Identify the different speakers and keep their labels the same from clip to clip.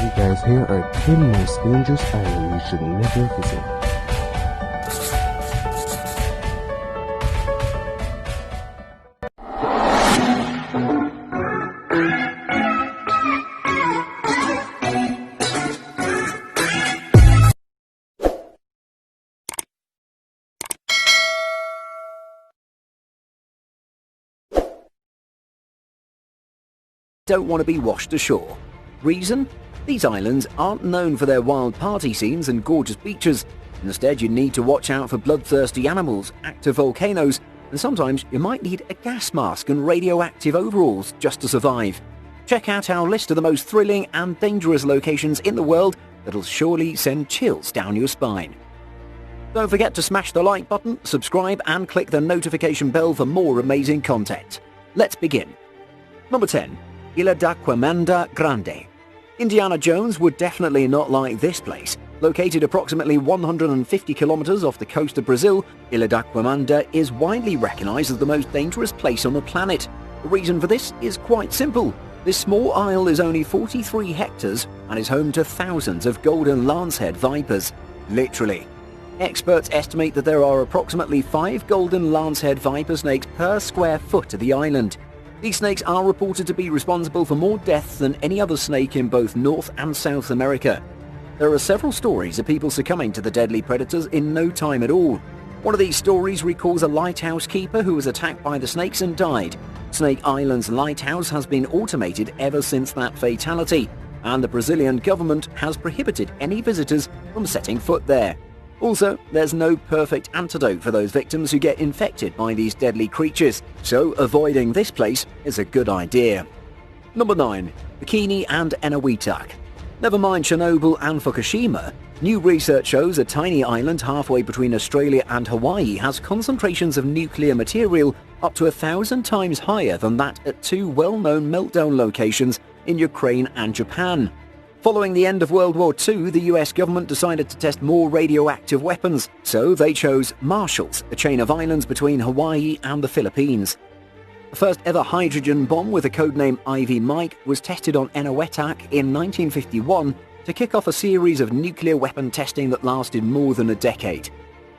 Speaker 1: You guys, here are 10 most dangerous islands you should never visit.
Speaker 2: Don't want to be washed ashore. Reason? These islands aren't known for their wild party scenes and gorgeous beaches. Instead, you need to watch out for bloodthirsty animals, active volcanoes, and sometimes you might need a gas mask and radioactive overalls just to survive. Check out our list of the most thrilling and dangerous locations in the world that'll surely send chills down your spine. Don't forget to smash the like button, subscribe, and click the notification bell for more amazing content. Let's begin. Number 10. Illada Grande. Indiana Jones would definitely not like this place. Located approximately 150 kilometers off the coast of Brazil, Illada is widely recognized as the most dangerous place on the planet. The reason for this is quite simple. This small isle is only 43 hectares and is home to thousands of golden lancehead vipers. Literally. Experts estimate that there are approximately 5 golden lancehead viper snakes per square foot of the island. These snakes are reported to be responsible for more deaths than any other snake in both North and South America. There are several stories of people succumbing to the deadly predators in no time at all. One of these stories recalls a lighthouse keeper who was attacked by the snakes and died. Snake Island's lighthouse has been automated ever since that fatality, and the Brazilian government has prohibited any visitors from setting foot there. Also, there's no perfect antidote for those victims who get infected by these deadly creatures, so avoiding this place is a good idea. Number 9. Bikini and Anawitak. Never mind Chernobyl and Fukushima, new research shows a tiny island halfway between Australia and Hawaii has concentrations of nuclear material up to 1,000 times higher than that at 2 well-known meltdown locations in Ukraine and Japan. Following the end of World War II, the US government decided to test more radioactive weapons, so they chose Marshalls, a chain of islands between Hawaii and the Philippines. The first ever hydrogen bomb with the codename Ivy Mike was tested on Anawitak in 1951 to kick off a series of nuclear weapon testing that lasted more than a decade.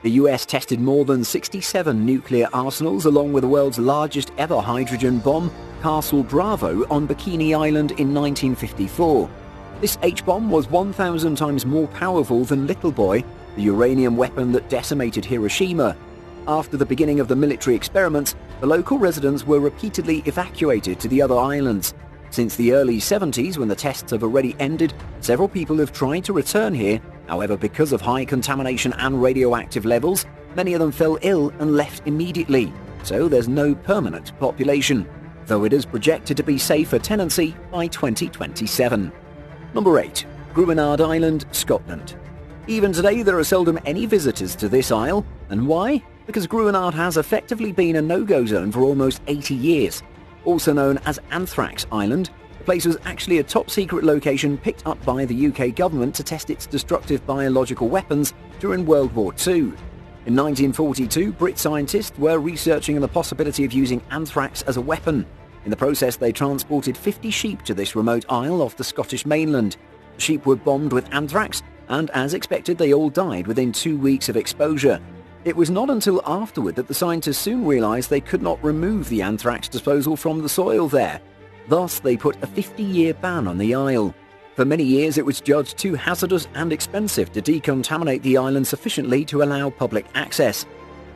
Speaker 2: The US tested more than 67 nuclear arsenals along with the world's largest ever hydrogen bomb, Castle Bravo, on Bikini Island in 1954. This H-bomb was 1,000 times more powerful than Little Boy, the uranium weapon that decimated Hiroshima. After the beginning of the military experiments, the local residents were repeatedly evacuated to the other islands. Since the early 70s, when the tests have already ended, several people have tried to return here. However, because of high contamination and radioactive levels, many of them fell ill and left immediately. So there's no permanent population, though it is projected to be safe for tenancy by 2027. Number 8. Grenada Island, Scotland. Even today there are seldom any visitors to this isle. And why? Because Grenada has effectively been a no-go zone for almost 80 years. Also known as Anthrax Island, the place was actually a top-secret location picked up by the UK government to test its destructive biological weapons during World War II. In 1942, Brit scientists were researching the possibility of using anthrax as a weapon. In the process, they transported 50 sheep to this remote isle off the Scottish mainland. The sheep were bombed with anthrax, and as expected, they all died within 2 weeks of exposure. It was not until afterward that the scientists soon realized they could not remove the anthrax disposal from the soil there. Thus, they put a 50-year ban on the isle. For many years, it was judged too hazardous and expensive to decontaminate the island sufficiently to allow public access.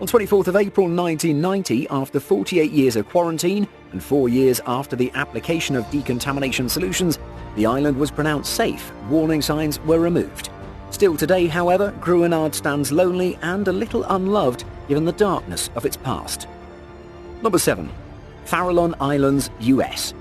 Speaker 2: On 24th of April 1990, after 48 years of quarantine and 4 years after the application of decontamination solutions, the island was pronounced safe. Warning signs were removed. Still today, however, Grenada stands lonely and a little unloved given the darkness of its past. Number 7. Farallon Islands US.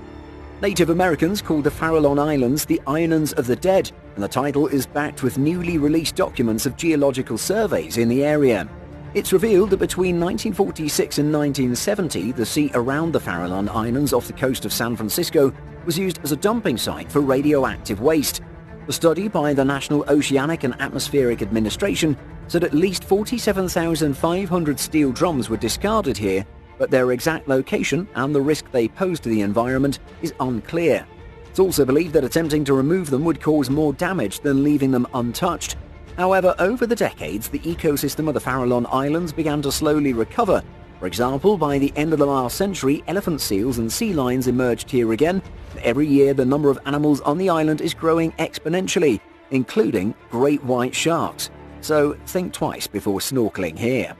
Speaker 2: Native Americans called the Farallon Islands the Islands of the Dead, and the title is backed with newly released documents of geological surveys in the area. It's revealed that between 1946 and 1970, the sea around the Farallon Islands off the coast of San Francisco was used as a dumping site for radioactive waste. The study by the National Oceanic and Atmospheric Administration said at least 47,500 steel drums were discarded here, but their exact location and the risk they pose to the environment is unclear. It's also believed that attempting to remove them would cause more damage than leaving them untouched. However, over the decades, the ecosystem of the Farallon Islands began to slowly recover. For example, by the end of the last century, elephant seals and sea lions emerged here again. Every year, the number of animals on the island is growing exponentially, including great white sharks. So think twice before snorkeling here.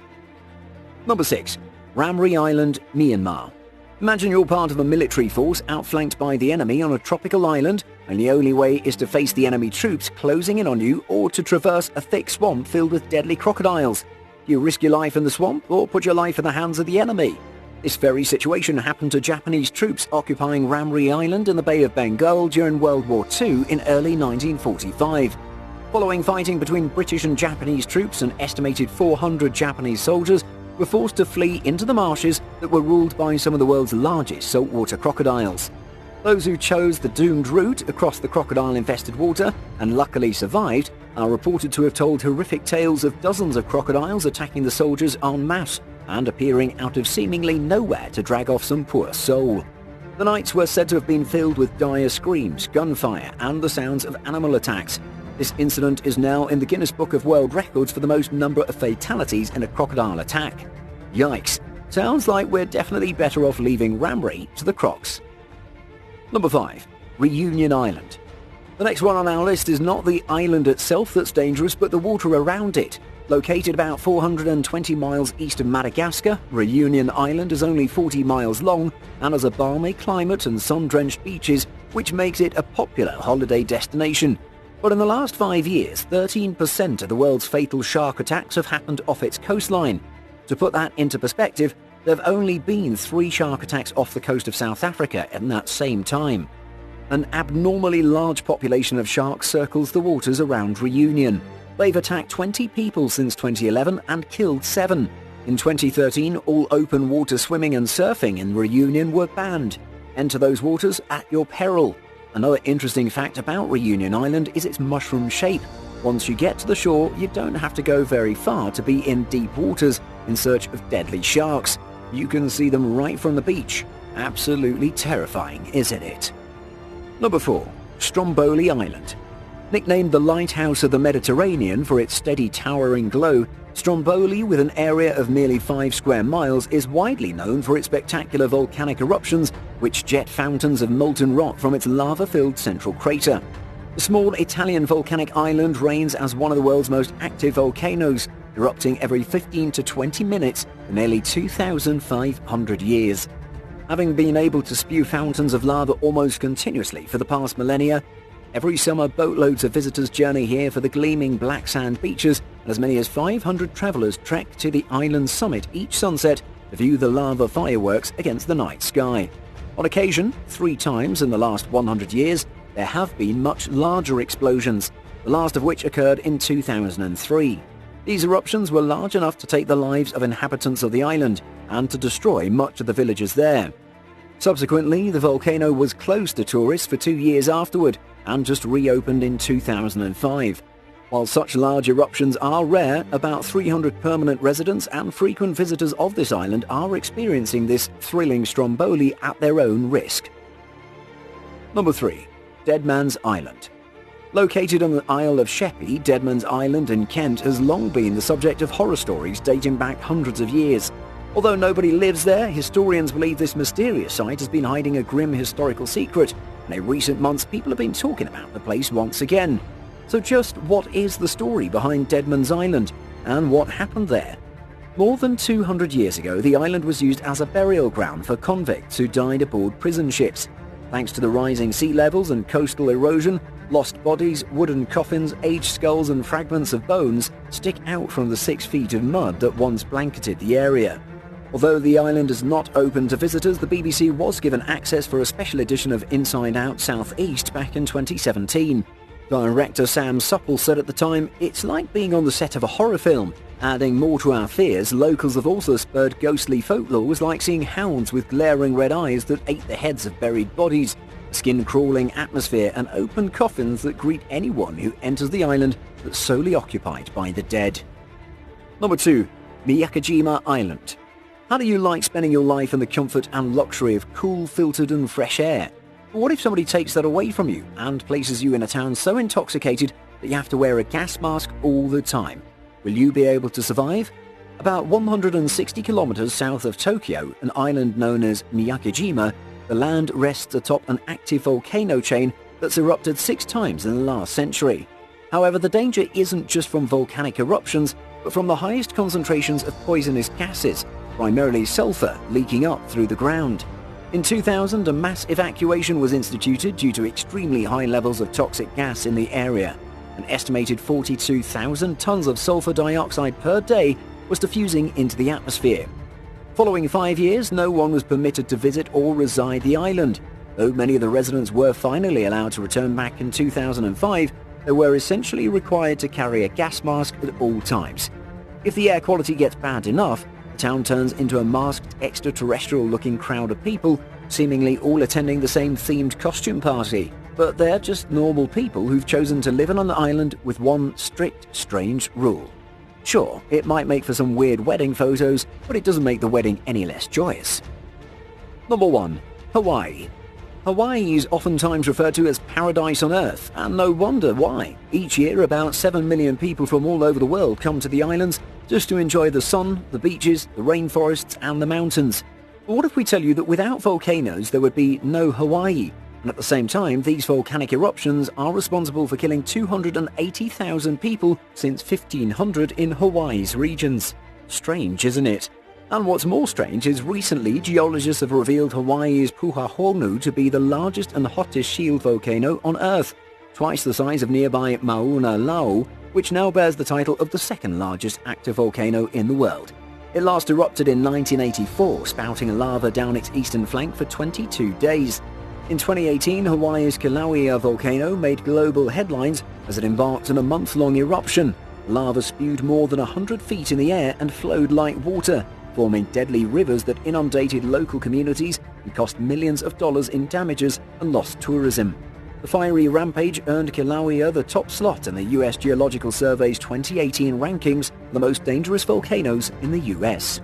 Speaker 2: Number 6. Ramree Island, Myanmar. Imagine you're part of a military force outflanked by the enemy on a tropical island, and the only way is to face the enemy troops closing in on you or to traverse a thick swamp filled with deadly crocodiles. Do you risk your life in the swamp or put your life in the hands of the enemy? This very situation happened to Japanese troops occupying Ramree Island in the Bay of Bengal during World War II in early 1945. Following fighting between British and Japanese troops, an estimated 400 Japanese soldiers were forced to flee into the marshes that were ruled by some of the world's largest saltwater crocodiles. Those who chose the doomed route across the crocodile-infested water and luckily survived are reported to have told horrific tales of dozens of crocodiles attacking the soldiers en masse and appearing out of seemingly nowhere to drag off some poor soul. The nights were said to have been filled with dire screams, gunfire, and the sounds of animal attacks. This incident is now in the Guinness Book of World Records for the most number of fatalities in a crocodile attack. Yikes. Sounds like we're definitely better off leaving Ramree to the crocs. Number 5. Reunion Island. The next one on our list is not the island itself that's dangerous, but the water around it. Located about 420 miles east of Madagascar, Reunion Island is only 40 miles long and has a balmy climate and sun-drenched beaches, which makes it a popular holiday destination. But in the last 5 years, 13% of the world's fatal shark attacks have happened off its coastline. To put that into perspective, there have only been 3 shark attacks off the coast of South Africa in that same time. An abnormally large population of sharks circles the waters around Reunion. They've attacked 20 people since 2011 and killed 7. In 2013, all open water swimming and surfing in Reunion were banned. Enter those waters at your peril. Another interesting fact about Reunion Island is its mushroom shape. Once you get to the shore, you don't have to go very far to be in deep waters in search of deadly sharks. You can see them right from the beach. Absolutely terrifying, isn't it? Number 4. Stromboli Island. Nicknamed the Lighthouse of the Mediterranean for its steady towering glow, Stromboli, with an area of merely 5 square miles, is widely known for its spectacular volcanic eruptions, which jet fountains of molten rock from its lava-filled central crater. The small Italian volcanic island reigns as one of the world's most active volcanoes, erupting every 15 to 20 minutes for nearly 2,500 years. Having been able to spew fountains of lava almost continuously for the past millennia, every summer boatloads of visitors journey here for the gleaming black sand beaches, and as many as 500 travelers trek to the island's summit each sunset to view the lava fireworks against the night sky. On occasion, 3 times in the last 100 years, there have been much larger explosions, the last of which occurred in 2003. These eruptions were large enough to take the lives of inhabitants of the island and to destroy much of the villages there. Subsequently, the volcano was closed to tourists for 2 years afterward and just reopened in 2005. While such large eruptions are rare, about 300 permanent residents and frequent visitors of this island are experiencing this thrilling Stromboli at their own risk. Number 3. Deadmans Island. Located on the Isle of Sheppey, Deadmans Island in Kent has long been the subject of horror stories dating back hundreds of years. Although nobody lives there, historians believe this mysterious site has been hiding a grim historical secret, and in recent months people have been talking about the place once again. So just what is the story behind Deadmans Island, and what happened there? More than 200 years ago, the island was used as a burial ground for convicts who died aboard prison ships. Thanks to the rising sea levels and coastal erosion, lost bodies, wooden coffins, aged skulls and fragments of bones stick out from the 6 feet of mud that once blanketed the area. Although the island is not open to visitors, the BBC was given access for a special edition of Inside Out South East back in 2017. Director Sam Supple said at the time, "It's like being on the set of a horror film." Adding more to our fears, locals have also spurred ghostly folklore like seeing hounds with glaring red eyes that ate the heads of buried bodies, a skin-crawling atmosphere and open coffins that greet anyone who enters the island that's solely occupied by the dead. Number 2. Miyakojima Island. How do you like spending your life in the comfort and luxury of cool, filtered and fresh air? But what if somebody takes that away from you and places you in a town so intoxicated that you have to wear a gas mask all the time? Will you be able to survive? About 160 kilometers south of Tokyo, an island known as Miyakojima, the land rests atop an active volcano chain that's erupted 6 times in the last century. However, the danger isn't just from volcanic eruptions, but from the highest concentrations of poisonous gases, primarily sulfur, leaking up through the ground. In 2000, a mass evacuation was instituted due to extremely high levels of toxic gas in the area. An estimated 42,000 tons of sulfur dioxide per day was diffusing into the atmosphere. Following 5 years, no one was permitted to visit or reside the island. Though many of the residents were finally allowed to return back in 2005, they were essentially required to carry a gas mask at all times. If the air quality gets bad enough, the town turns into a masked, extraterrestrial-looking crowd of people, seemingly all attending the same themed costume party. But they're just normal people who've chosen to live on an island with one strict, strange rule. Sure, it might make for some weird wedding photos, but it doesn't make the wedding any less joyous. Number 1. Hawaii. Hawaii is oftentimes referred to as paradise on Earth, and no wonder why. Each year, about 7 million people from all over the world come to the islands just to enjoy the sun, the beaches, the rainforests, and the mountains. But what if we tell you that without volcanoes there would be no Hawaii? And at the same time, these volcanic eruptions are responsible for killing 280,000 people since 1500 in Hawaii's regions. Strange, isn't it? And what's more strange is recently geologists have revealed Hawaii's Puhahonu to be the largest and hottest shield volcano on Earth, twice the size of nearby Mauna Loa, which now bears the title of the second largest active volcano in the world. It last erupted in 1984, spouting lava down its eastern flank for 22 days. In 2018, Hawaii's Kilauea volcano made global headlines as it embarked on a month-long eruption. Lava spewed more than 100 feet in the air and flowed like water, forming deadly rivers that inundated local communities and cost millions of dollars in damages and lost tourism. The fiery rampage earned Kilauea the top slot in the US Geological Survey's 2018 rankings of the most dangerous volcanoes in the US.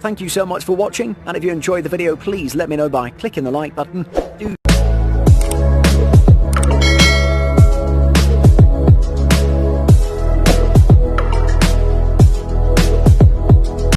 Speaker 2: Thank you so much for watching, and if you enjoyed the video, please let me know by clicking the like button. Do